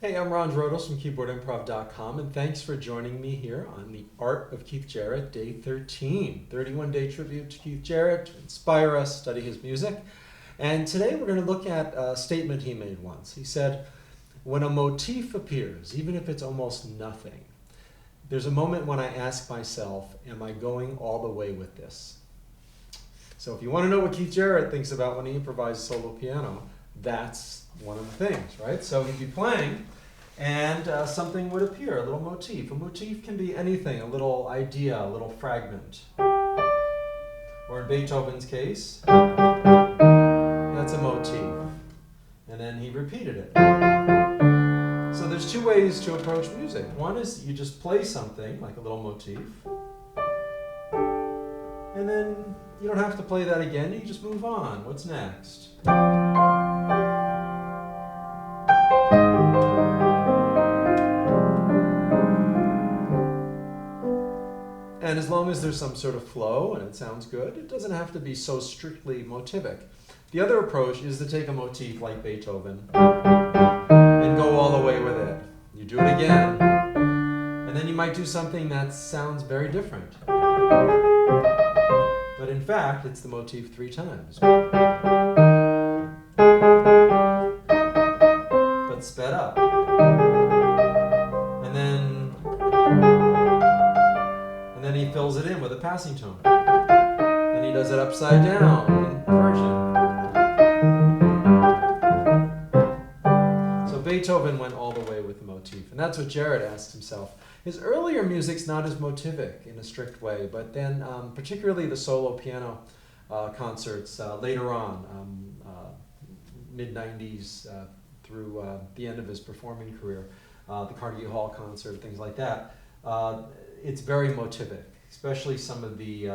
Hey, I'm Ron Drotos from keyboardimprov.com, and thanks for joining me here on the Art of Keith Jarrett, Day 13, 31-day tribute to Keith Jarrett to inspire us, study his music. And today we're going to look at a statement he made once. He said, when a motif appears, even if it's almost nothing, there's a moment when I ask myself, am I going all the way with this? So if you want to know what Keith Jarrett thinks about when he improvises solo piano, that's one of the things, right? So he'd be playing and something would appear, a little motif. A motif can be anything, a little idea, a little fragment. Or in Beethoven's case, that's a motif. And then he repeated it. So there's two ways to approach music. One is you just play something, like a little motif, and then you don't have to play that again, you just move on. What's next? And as long as there's some sort of flow and it sounds good, it doesn't have to be so strictly motivic. The other approach is to take a motif like Beethoven and go all the way with it. You do it again, and then you might do something that sounds very different. But in fact, it's the motif 3 times. But sped up. And then he fills it in with a passing tone. Then he does it upside down in version. So Beethoven went all the way with the motif, and that's what Jarrett asked himself. His earlier music's not as motivic in a strict way, but then particularly the solo piano concerts later on, mid-90s through the end of his performing career, the Carnegie Hall concert, things like that, it's very motivic, especially some of the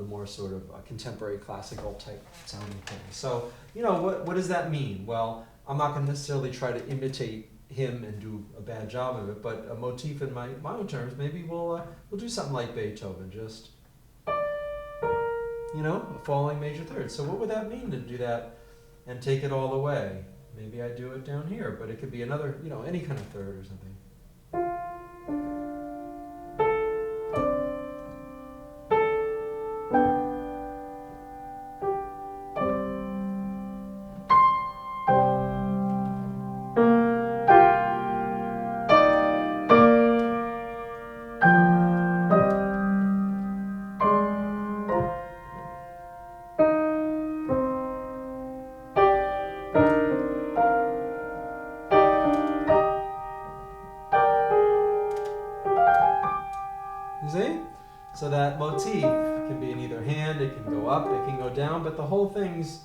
more sort of contemporary classical type sounding things. So, you know, what does that mean? Well, I'm not going to necessarily try to imitate him and do a bad job of it, but a motif in my own terms, maybe we'll do something like Beethoven, just, you know, a falling major third. So what would that mean to do that and take it all the way? Maybe I do it down here, but it could be another, you know, any kind of third or something. You see? So that motif can be in either hand, it can go up, it can go down, but the whole thing's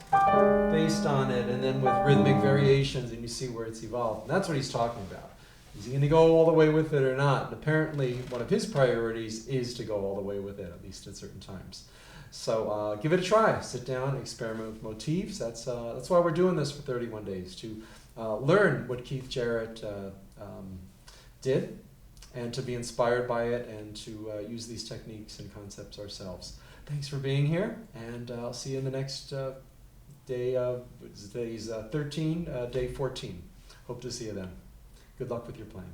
based on it, and then with rhythmic variations, and you see where it's evolved. And that's what he's talking about. Is he going to go all the way with it or not? And apparently, one of his priorities is to go all the way with it, at least at certain times. So give it a try. Sit down, experiment with motifs. That's why we're doing this for 31 days, to learn what Keith Jarrett did, and to be inspired by it, and to use these techniques and concepts ourselves. Thanks for being here, and I'll see you in the next day. Today's 13, day 14. Hope to see you then. Good luck with your playing.